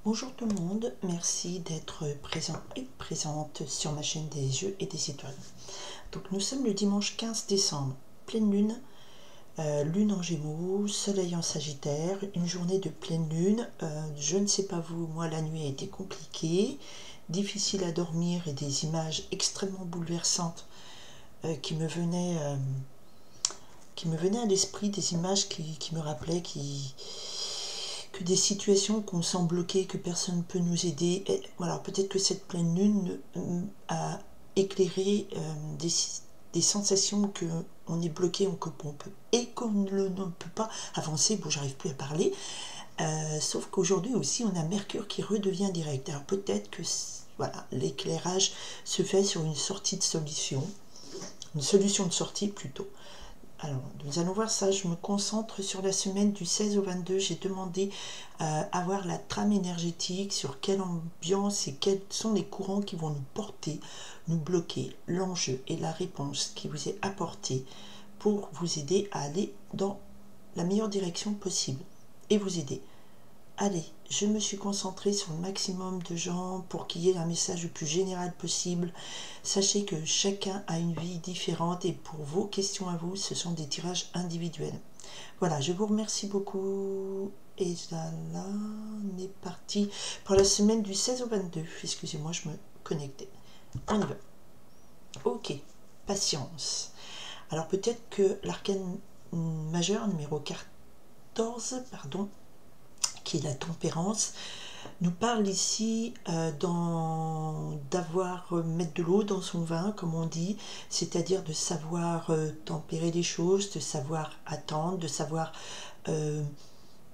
Bonjour tout le monde, merci d'être présent et présente sur ma chaîne des yeux et des étoiles. Donc nous sommes le dimanche 15 décembre, pleine lune, lune en Gémeaux, soleil en Sagittaire, une journée de pleine lune. Je ne sais pas vous, moi la nuit a été compliquée, difficile à dormir et des images extrêmement bouleversantes qui me venaient à l'esprit, des images qui me rappelaient que des situations qu'on sent bloquées, que personne ne peut nous aider. Et voilà, peut-être que cette pleine lune a éclairé des sensations qu'on est bloqué, qu'on peut et qu'on ne peut pas avancer. Bon, j'arrive plus à parler. Sauf qu'aujourd'hui aussi, on a Mercure qui redevient direct. Alors peut-être que voilà, l'éclairage se fait sur une sortie de solution, une solution de sortie plutôt. Alors, nous allons voir ça. Je me concentre sur la semaine du 16 au 22. J'ai demandé à voir la trame énergétique, sur quelle ambiance et quels sont les courants qui vont nous porter, nous bloquer, l'enjeu et la réponse qui vous est apportée pour vous aider à aller dans la meilleure direction possible et vous aider. Allez, je me suis concentrée sur le maximum de gens pour qu'il y ait un message le plus général possible. Sachez que chacun a une vie différente et pour vos questions à vous, ce sont des tirages individuels. Voilà, je vous remercie beaucoup. Et là, on est parti pour la semaine du 16 au 22. Excusez-moi, je me connectais. On y va. Ok, patience. Alors peut-être que l'arcane majeur numéro 14, pardon, qui est la tempérance, nous parle ici mettre de l'eau dans son vin, comme on dit, c'est-à-dire de savoir tempérer les choses, de savoir attendre, de savoir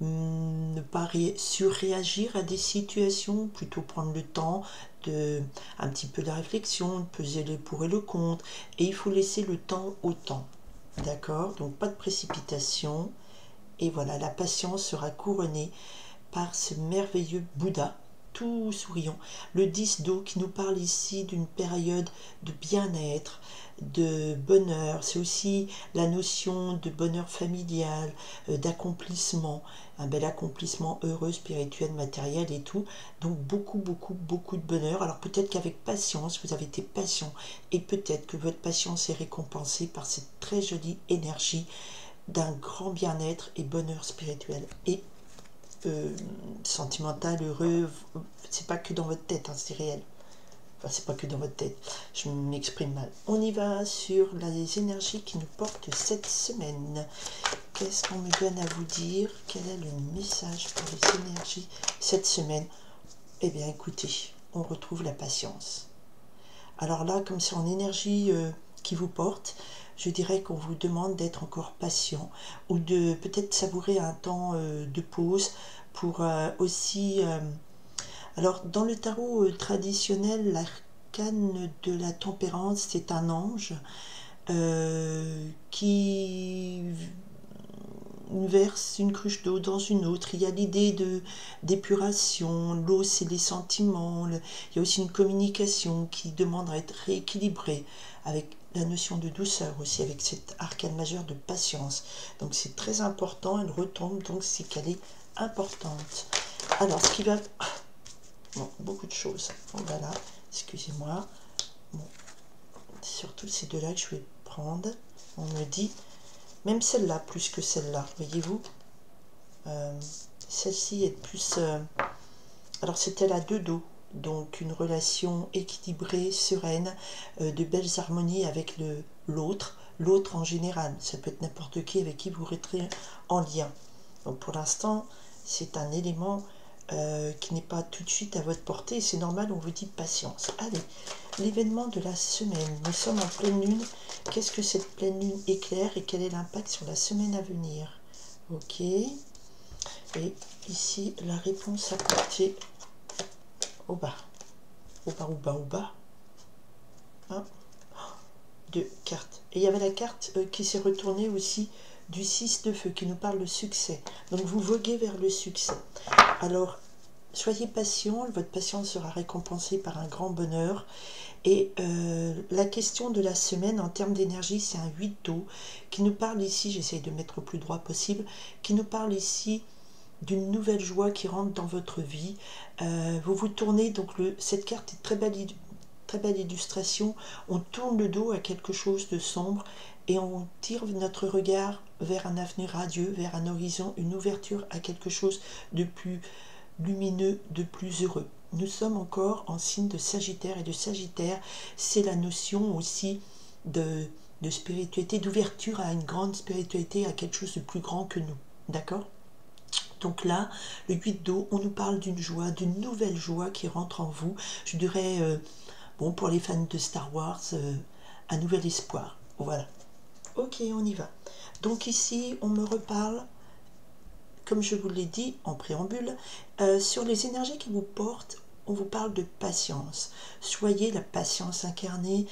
ne pas surréagir à des situations, plutôt prendre le temps un petit peu de réflexion, de peser le pour et le contre, et il faut laisser le temps au temps, d'accord? Donc pas de précipitation, et voilà, la patience sera couronnée par ce merveilleux Bouddha, tout souriant. Le 10 d'eau qui nous parle ici d'une période de bien-être, de bonheur. C'est aussi la notion de bonheur familial, d'accomplissement, un bel accomplissement heureux, spirituel, matériel et tout. Donc beaucoup, beaucoup, beaucoup de bonheur. Alors peut-être qu'avec patience, vous avez été patient et peut-être que votre patience est récompensée par cette très jolie énergie d'un grand bien-être et bonheur spirituel et sentimental, heureux. C'est pas que dans votre tête, hein, c'est réel. Enfin, c'est pas que dans votre tête, je m'exprime mal. On y va sur les énergies qui nous portent cette semaine. Qu'est-ce qu'on me donne à vous dire? Quel est le message pour les énergies cette semaine? Eh bien écoutez, on retrouve la patience. Alors là, comme c'est en énergie qui vous porte, je dirais qu'on vous demande d'être encore patient ou de peut-être savourer un temps de pause pour aussi... alors, dans le tarot traditionnel, l'arcane de la tempérance, c'est un ange qui verse une cruche d'eau dans une autre. Il y a l'idée d'épuration, l'eau c'est les sentiments, il y a aussi une communication qui demande à être rééquilibrée avec la notion de douceur aussi, avec cet arcane majeur de patience. Donc c'est très important, elle retombe, donc c'est qu'elle est importante. Alors ce qui va... Bon, beaucoup de choses. Voilà, excusez-moi. Bon, surtout ces deux-là que je vais prendre. On me dit... Même celle-là, plus que celle-là, voyez-vous. Celle-ci est plus... alors, c'était la 2 d'eau. Donc, une relation équilibrée, sereine, de belles harmonies avec l'autre. L'autre en général. Ça peut être n'importe qui avec qui vous serez en lien. Donc, pour l'instant, c'est un élément qui n'est pas tout de suite à votre portée. C'est normal, on vous dit patience. Allez, l'événement de la semaine. Nous sommes en pleine lune. Qu'est-ce que cette pleine lune éclaire et quel est l'impact sur la semaine à venir? Ok. Et ici, la réponse apportée au bas. Au bas, au bas, au bas. 1, 2 cartes. Et il y avait la carte qui s'est retournée aussi du 6 de feu qui nous parle de succès. Donc vous voguez vers le succès. Alors, soyez patient, votre patience sera récompensée par un grand bonheur. Et la question de la semaine en termes d'énergie, c'est un 8 d'eau qui nous parle ici, j'essaye de mettre le plus droit possible, qui nous parle ici d'une nouvelle joie qui rentre dans votre vie. Vous vous tournez, donc cette carte est très belle illustration. On tourne le dos à quelque chose de sombre et on tire notre regard vers un avenir radieux, vers un horizon, une ouverture à quelque chose de plus lumineux, de plus heureux. Nous sommes encore en signe de Sagittaire, et de Sagittaire, c'est la notion aussi de spiritualité, d'ouverture à une grande spiritualité, à quelque chose de plus grand que nous. D'accord? Donc là, le 8 d'eau, on nous parle d'une joie, d'une nouvelle joie qui rentre en vous. Je dirais, bon, pour les fans de Star Wars, un nouvel espoir. Voilà. Ok, on y va. Donc ici, on me reparle, comme je vous l'ai dit en préambule, sur les énergies qui vous portent. On vous parle de patience. Soyez la patience incarnée.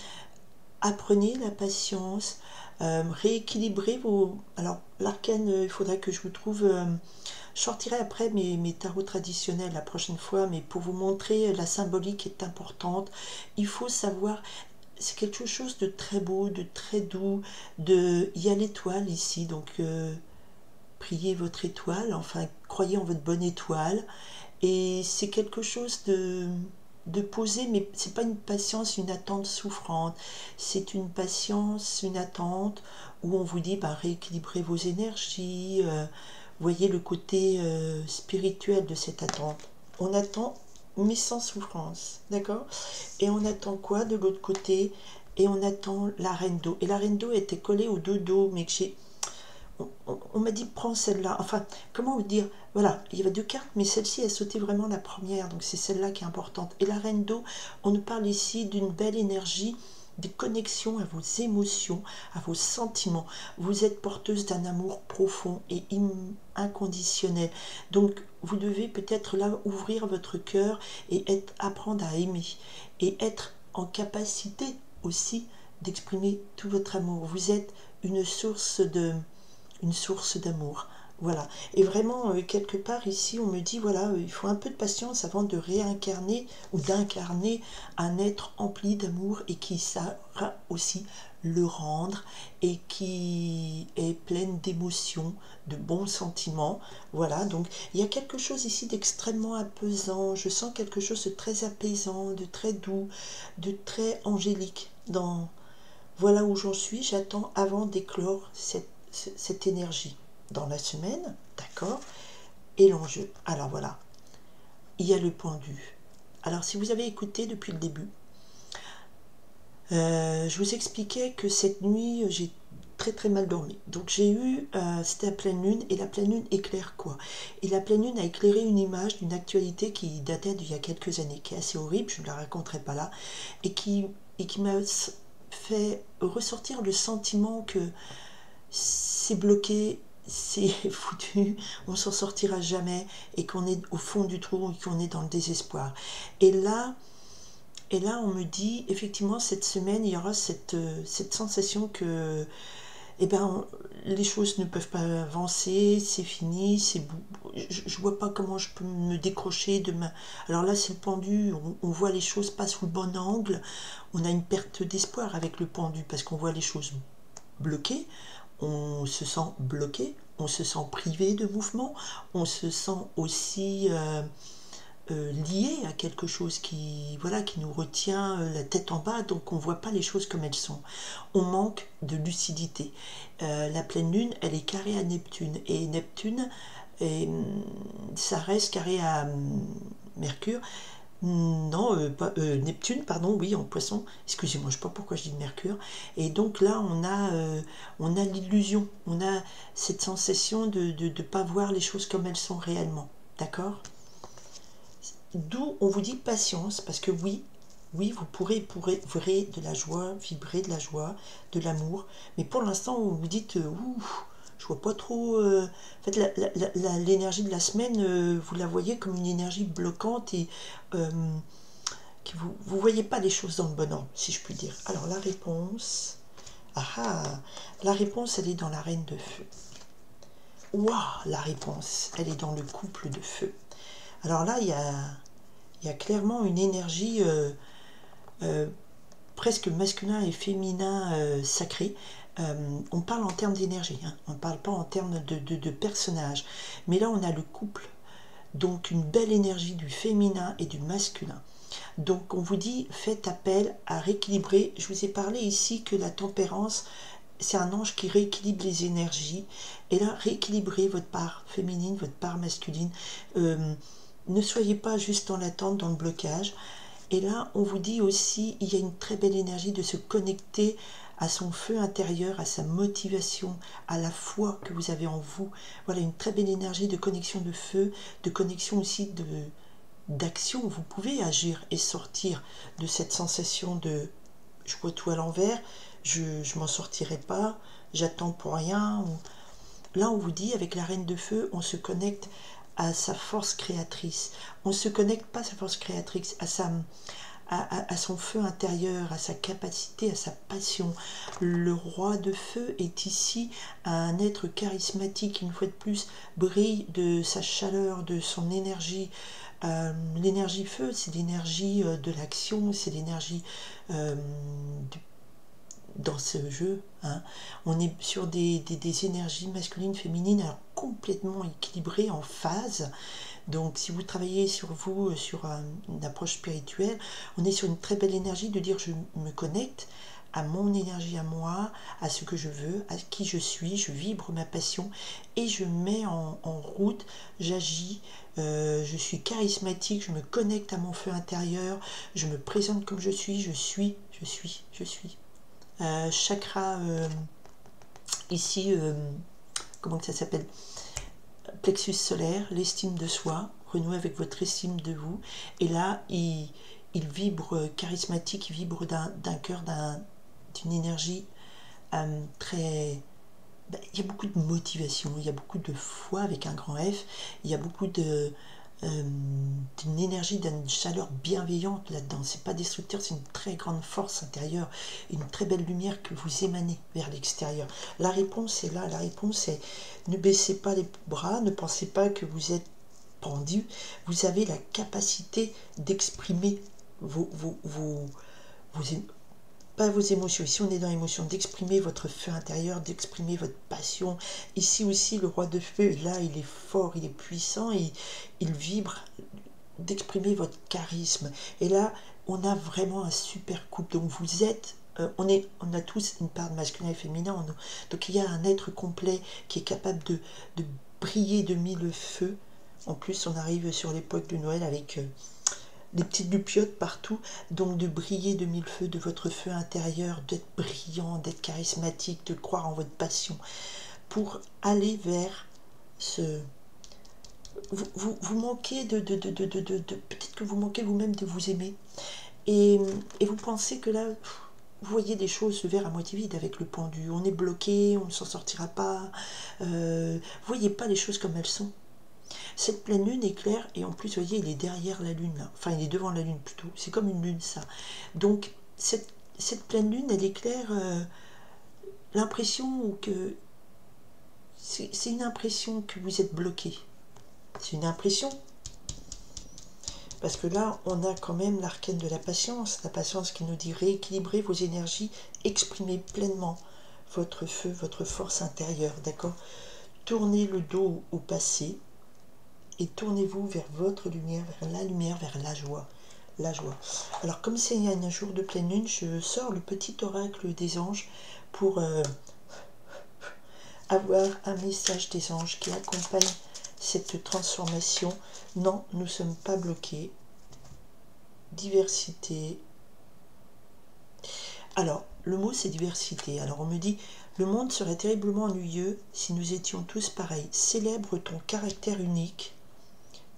Apprenez la patience. Rééquilibrez vos... Alors, l'arcane, il faudrait que je vous trouve... je sortirai après mes tarots traditionnels la prochaine fois, mais pour vous montrer la symbolique est importante. Il faut savoir... C'est quelque chose de très beau, de très doux. Il y a l'étoile ici, donc... priez votre étoile, enfin croyez en votre bonne étoile, et c'est quelque chose de posé, mais c'est pas une patience, une attente souffrante, c'est une patience, une attente où on vous dit bah, rééquilibrez vos énergies, voyez le côté spirituel de cette attente. On attend mais sans souffrance, d'accord? Et on attend quoi de l'autre côté? Et on attend la reine d'eau, et la reine d'eau était collée au dos d'eau, mais que j'ai... On m'a dit prends celle-là, enfin comment vous dire, voilà, il y avait deux cartes mais celle-ci a sauté vraiment la première, donc c'est celle-là qui est importante. Et la reine d'eau, on nous parle ici d'une belle énergie, des connexions à vos émotions, à vos sentiments. Vous êtes porteuse d'un amour profond et inconditionnel, donc vous devez peut-être là ouvrir votre cœur et apprendre à aimer et être en capacité aussi d'exprimer tout votre amour. Vous êtes une source d'amour. Voilà. Et vraiment, quelque part ici, on me dit, voilà, il faut un peu de patience avant de réincarner ou d'incarner un être empli d'amour et qui saura aussi le rendre et qui est pleine d'émotions, de bons sentiments. Voilà, donc il y a quelque chose ici d'extrêmement apaisant. Je sens quelque chose de très apaisant, de très doux, de très angélique. Voilà où j'en suis. J'attends avant d'éclore cette énergie dans la semaine, d'accord? Et l'enjeu, alors voilà, il y a le pendu. Alors si vous avez écouté depuis le début, je vous expliquais que cette nuit, j'ai très mal dormi. Donc j'ai eu, c'était la pleine lune, et la pleine lune éclaire quoi? Et la pleine lune a éclairé une image d'une actualité qui datait d'il y a quelques années, qui est assez horrible, je ne la raconterai pas là, et qui m'a fait ressortir le sentiment que c'est bloqué, c'est foutu, on s'en sortira jamais, et qu'on est au fond du trou, et qu'on est dans le désespoir. Et là, on me dit, effectivement, cette semaine, il y aura cette sensation que eh ben, les choses ne peuvent pas avancer, c'est fini, je vois pas comment je peux me décrocher de ma... Alors là, c'est le pendu, on voit les choses pas sous le bon angle, on a une perte d'espoir avec le pendu, parce qu'on voit les choses bloquées, on se sent bloqué, on se sent privé de mouvement, on se sent aussi lié à quelque chose qui, voilà, qui nous retient la tête en bas, donc on ne voit pas les choses comme elles sont. On manque de lucidité. La pleine lune, elle est carrée à Neptune, et Neptune, ça reste carré à Mercure. Non, Neptune, pardon, oui, en poisson, excusez-moi, je ne sais pas pourquoi je dis Mercure, et donc là, on a l'illusion, on a cette sensation de ne pas voir les choses comme elles sont réellement, d'accord? D'où on vous dit patience, parce que oui, vous pourrez de la joie, vibrer de la joie, de l'amour, mais pour l'instant, vous vous dites, ouf, je vois pas trop... en fait, l'énergie de la semaine, vous la voyez comme une énergie bloquante et qui vous ne voyez pas les choses dans le bon ordre, si je puis dire. Alors, la réponse... la réponse, elle est dans la reine de feu. Waouh, la réponse, elle est dans le couple de feu. Alors là, il y a clairement une énergie presque masculin et féminin sacré. on parle en termes d'énergie, hein, on ne parle pas en termes de personnage. Mais là, on a le couple, donc une belle énergie du féminin et du masculin. Donc on vous dit, faites appel à rééquilibrer. Je vous ai parlé ici que la tempérance, c'est un ange qui rééquilibre les énergies. Et là, rééquilibrez votre part féminine, votre part masculine. Ne soyez pas juste dans l'attente, dans le blocage. Et là, on vous dit aussi, il y a une très belle énergie de se connecter à son feu intérieur, à sa motivation, à la foi que vous avez en vous. Voilà, une très belle énergie de connexion de feu, de connexion aussi d'action. Vous pouvez agir et sortir de cette sensation de « je vois tout à l'envers, je m'en sortirai pas, j'attends pour rien ». Là, on vous dit, avec la reine de feu, on se connecte à sa force créatrice. On ne se connecte pas à sa force créatrice, à son feu intérieur, à sa capacité, à sa passion. Le roi de feu est ici un être charismatique, une fois de plus, brille de sa chaleur, de son énergie. L'énergie feu, c'est l'énergie de l'action, c'est l'énergie dans ce jeu, hein. On est sur des énergies masculines, féminines, alors complètement équilibrées, en phase. Donc si vous travaillez sur vous, sur une approche spirituelle, on est sur une très belle énergie de dire je me connecte à mon énergie à moi, à ce que je veux, à qui je suis, je vibre ma passion et je mets en route, j'agis, je suis charismatique, je me connecte à mon feu intérieur, je me présente comme je suis, je suis. Chakra ici, comment ça s'appelle, plexus solaire, l'estime de soi, renouer avec votre estime de vous, et là il vibre charismatique, il vibre d'un cœur, d'une énergie très... il y a beaucoup de motivation, il y a beaucoup de foi avec un grand F, il y a beaucoup d'une énergie, d'une chaleur bienveillante là-dedans. C'est pas destructeur, c'est une très grande force intérieure, une très belle lumière que vous émanez vers l'extérieur. La réponse est là, la réponse est ne baissez pas les bras, ne pensez pas que vous êtes pendu, vous avez la capacité d'exprimer pas vos émotions, ici on est dans l'émotion, d'exprimer votre feu intérieur, d'exprimer votre passion. Ici aussi le roi de feu, là il est fort, il est puissant, et il vibre, d'exprimer votre charisme. Et là on a vraiment un super couple, donc vous êtes... on a tous une part de masculin et féminin en nous. Donc il y a un être complet qui est capable de briller de mille feux. En plus on arrive sur l'époque de Noël avec... des petites lupiotes partout, donc de briller de mille feux, de votre feu intérieur, d'être brillant, d'être charismatique, de croire en votre passion, pour aller vers ce... Vous manquez peut-être que vous manquez vous-même de vous aimer, et vous pensez que là, vous voyez des choses, le verre à moitié vide avec le pendu, on est bloqué, on ne s'en sortira pas, vous voyez pas les choses comme elles sont. Cette pleine lune est claire, et en plus, vous voyez, il est derrière la lune, là. Enfin, il est devant la lune plutôt. C'est comme une lune, ça. Donc, cette pleine lune, elle éclaire l'impression que... C'est une impression que vous êtes bloqué. C'est une impression. Parce que là, on a quand même l'arcane de la patience qui nous dit rééquilibrer vos énergies, exprimez pleinement votre feu, votre force intérieure, d'accord? Tournez le dos au passé, et tournez-vous vers votre lumière, vers la joie. La joie. Alors, comme c'est un jour de pleine lune, je sors le petit oracle des anges pour avoir un message des anges qui accompagne cette transformation. Non, nous ne sommes pas bloqués. Diversité. Alors, le mot c'est diversité. Alors, on me dit, le monde serait terriblement ennuyeux si nous étions tous pareils. Célèbre ton caractère unique.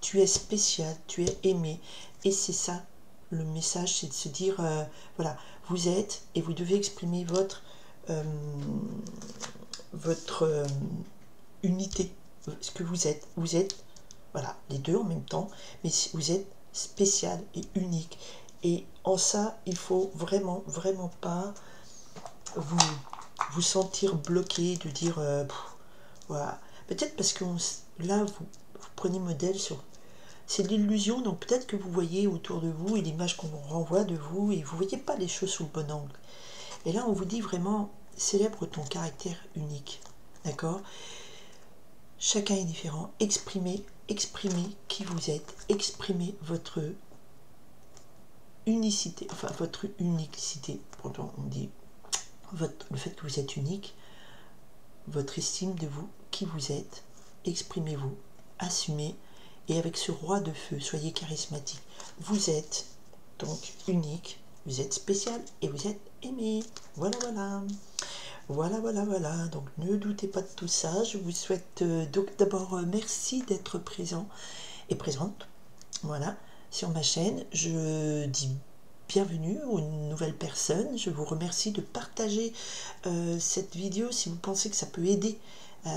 Tu es spécial, tu es aimé. Et c'est ça, le message, c'est de se dire, voilà, vous êtes, et vous devez exprimer votre unité, ce que vous êtes. Vous êtes, voilà, les deux en même temps, mais vous êtes spécial et unique. Et en ça, il faut vraiment, vraiment pas vous sentir bloqué, de dire, voilà. Peut-être parce que là, vous prenez modèle sur... C'est de l'illusion, donc peut-être que vous voyez autour de vous et l'image qu'on renvoie de vous, et vous ne voyez pas les choses sous le bon angle. Et là, on vous dit vraiment, célèbre ton caractère unique, d'accord? Chacun est différent. Exprimez qui vous êtes, exprimez votre unicité, enfin votre unicité. Pourtant, on dit le fait que vous êtes unique, votre estime de vous, qui vous êtes, exprimez-vous, assumez, et avec ce roi de feu, soyez charismatique. Vous êtes donc unique, vous êtes spécial et vous êtes aimé. Voilà, voilà. Voilà, voilà, voilà. Donc ne doutez pas de tout ça. Je vous souhaite donc d'abord merci d'être présent et présente. Voilà, sur ma chaîne. Je dis bienvenue aux nouvelles personnes. Je vous remercie de partager cette vidéo si vous pensez que ça peut aider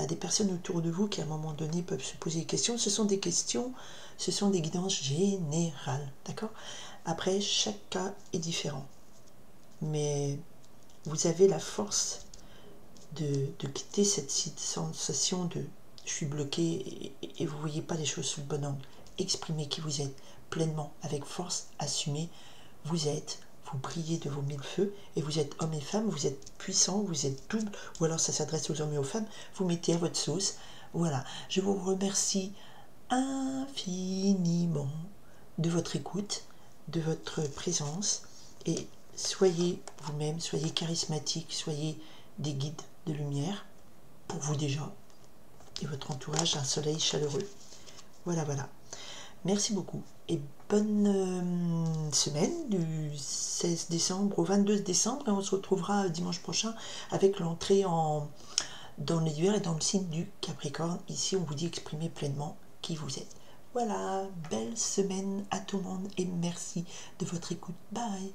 des personnes autour de vous qui à un moment donné peuvent se poser des questions. Ce sont des questions, ce sont des guidances générales, d'accord? Après, chaque cas est différent. Mais vous avez la force de quitter cette sensation de je suis bloqué et vous ne voyez pas les choses sous le bon angle. Exprimez qui vous êtes pleinement, avec force, assumez. Vous êtes, vous brillez de vos mille feux et vous êtes homme et femme, vous êtes puissant, vous êtes double, ou alors ça s'adresse aux hommes et aux femmes, vous mettez à votre sauce. Voilà, je vous remercie infiniment de votre écoute, de votre présence et soyez vous-même, soyez charismatique, soyez des guides de lumière pour vous déjà et votre entourage, un soleil chaleureux. Voilà, voilà. Merci beaucoup et bonne semaine du 16 décembre au 22 décembre et on se retrouvera dimanche prochain avec l'entrée dans l'hiver et dans le signe du Capricorne. Ici, on vous dit exprimer pleinement qui vous êtes. Voilà, belle semaine à tout le monde et merci de votre écoute. Bye!